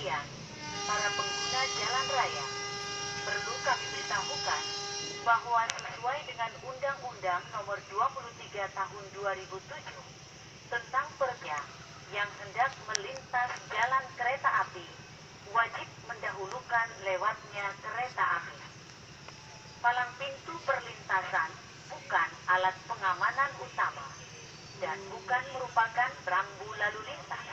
kalian, para pengguna jalan raya, perlu kami beritahukan bahwa sesuai dengan Undang-Undang Nomor 23 Tahun 2007 tentang pekerja yang hendak melintas jalan kereta api, wajib mendahulukan lewatnya kereta api. Palang pintu perlintasan bukan alat pengamanan utama dan bukan merupakan rambu lalu lintas,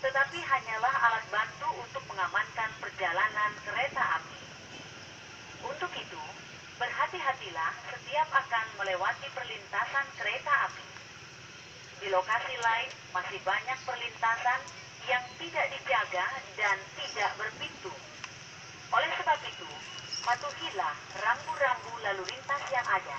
tetapi hanyalah alat bantu untuk mengamankan perjalanan kereta api. Untuk itu, berhati-hatilah setiap akan melewati perlintasan kereta api. Di lokasi lain masih banyak perlintasan yang tidak dijaga dan tidak berpintu. Oleh sebab itu, patuhilah rambu-rambu lalu lintas yang ada.